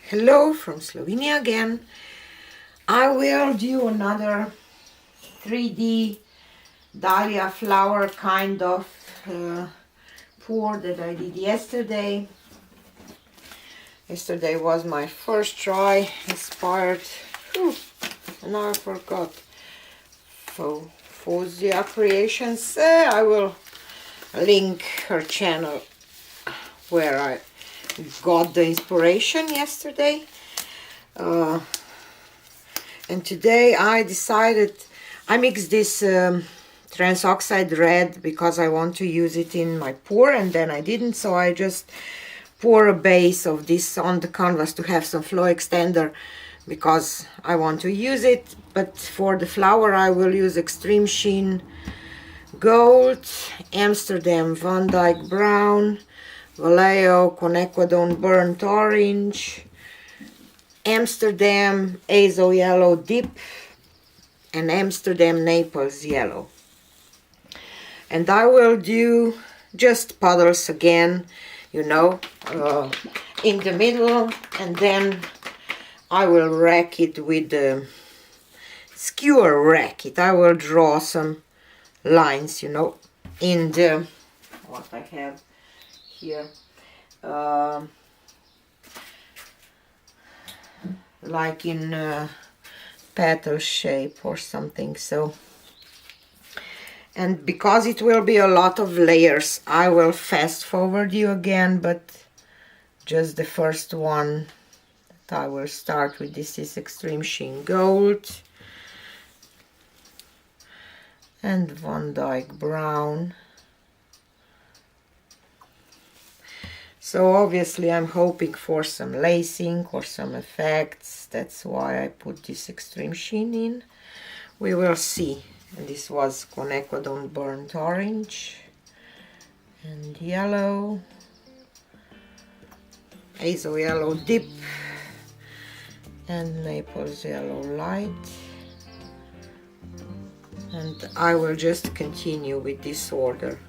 Hello from Slovenia again. I will do another 3D dahlia flower kind of pour that I did yesterday. Yesterday was my first try, inspired, and now I forgot, Fozia Creations. I will link her channel where I got the inspiration yesterday. And today I decided, I mixed this transoxide red because I want to use it in my pour, and then I didn't, so I just pour a base of this on the canvas to have some flow extender because I want to use it. But for the flower I will use Extreme Sheen Gold, Amsterdam Vandyke Brown, Vellejo quinacridone Burnt Orange, Amsterdam Azo Yellow Dip, and Amsterdam Naples Yellow. And I will do just puddles again, you know, in the middle, and then I will rack it with the skewer rack it. I will draw some lines, you know, in the, what I have here, like in petal shape or something. So, and because it will be a lot of layers, I will fast forward you again, but just the first one that I will start with, this is Extreme Sheen Gold and Vandyke Brown. So obviously I'm hoping for some lacing or some effects. That's why I put this Extreme Sheen in. We will see. And this was quinacridone Burnt Orange and Yellow, Azo Yellow Dip, and Naples Yellow Light. And I will just continue with this order.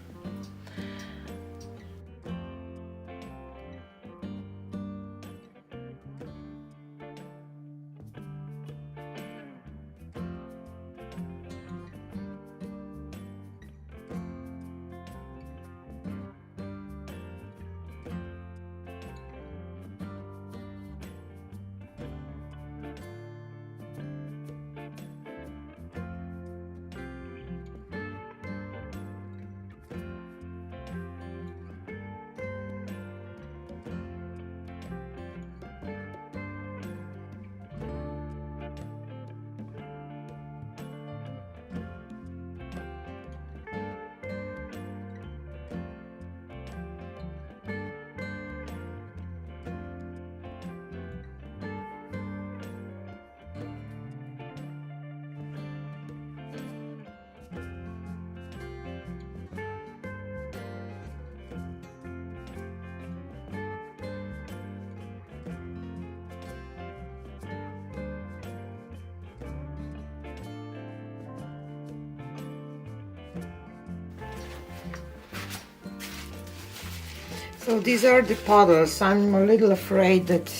So these are the puddles. I'm a little afraid that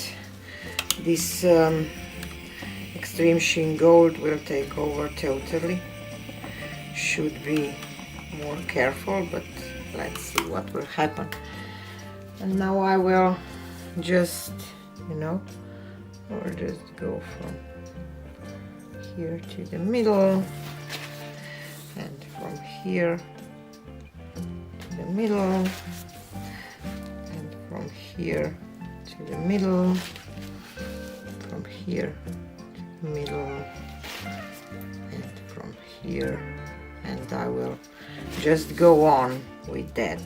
this Extreme Sheen Gold will take over totally. Should be more careful, but let's see what will happen. And now I will just, you know, or just go from here to the middle, and from here to the middle, from here to the middle, from here to the middle, and from here, and I will just go on with that.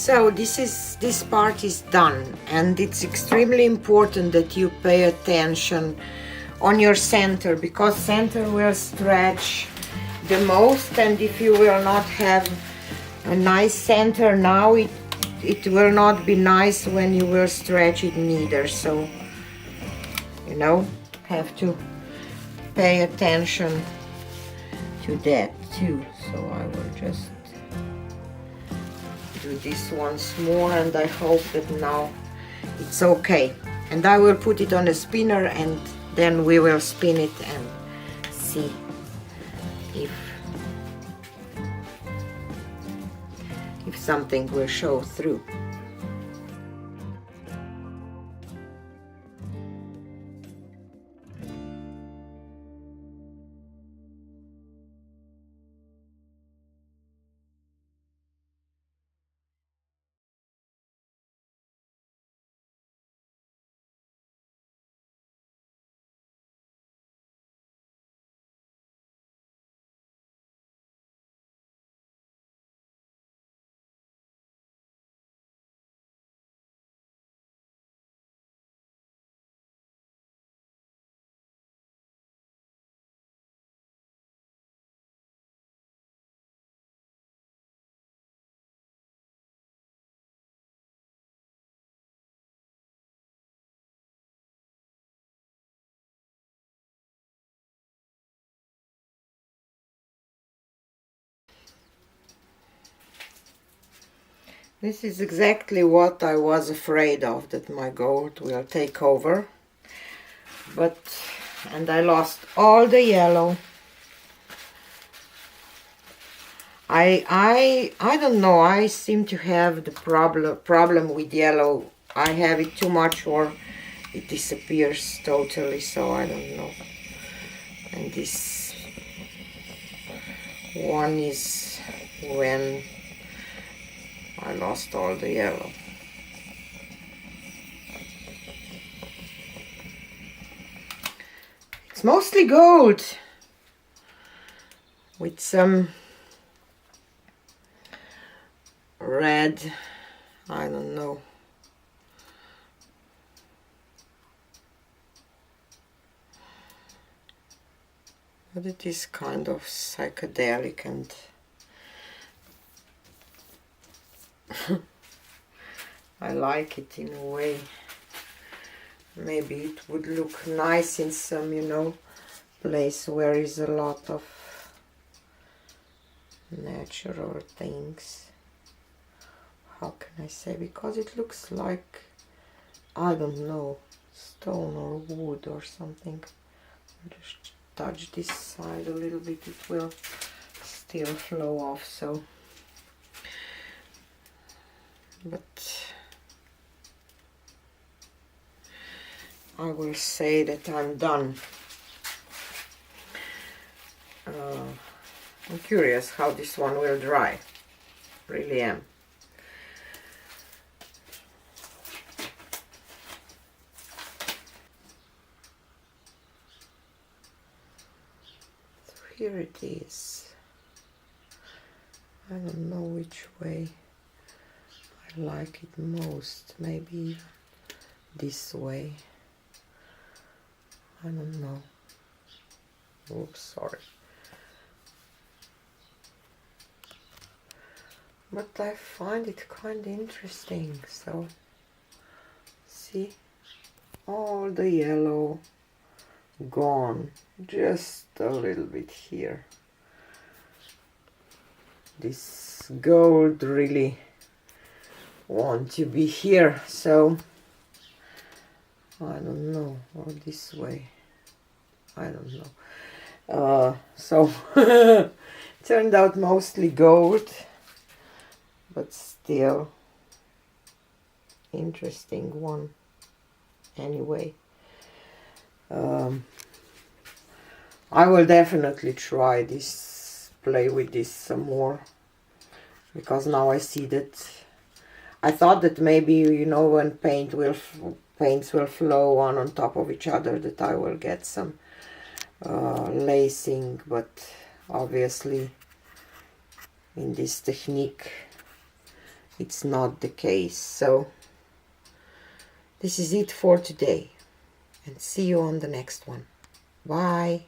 So this part is done, and it's extremely important that you pay attention on your center, because center will stretch the most, and if you will not have a nice center now, it will not be nice when you will stretch it neither. So you know, have to pay attention to that too. So I will just do this once more, and I hope that now it's okay. And I will put it on a spinner, and then we will spin it and see if something will show through. This is exactly what I was afraid of, that my gold will take over. And I lost all the yellow. I don't know, I seem to have the problem with yellow. I have it too much or it disappears totally, so I don't know. And this one is when I lost all the yellow. It's mostly gold with some red, I don't know. But it is kind of psychedelic, and I like it in a way. Maybe it would look nice in some, you know, place where is a lot of natural things. How can I say? Because it looks like, I don't know, stone or wood or something. Just touch this side a little bit, it will still flow off. So, but I will say that I'm done. I'm curious how this one will dry. Really am. So here it is. I don't know which way I like it most. Maybe this way. I don't know. Oops, sorry. But I find it kind of interesting. So, see, all the yellow gone, just a little bit here. This gold really want to be here, so I don't know, or this way, I don't know. So turned out mostly gold, but still interesting one anyway. I will definitely try this, play with this some more, because now I see that I thought that maybe, you know, when paints will flow one on top of each other, that I will get some lacing, but obviously in this technique it's not the case. So this is it for today, and see you on the next one. Bye.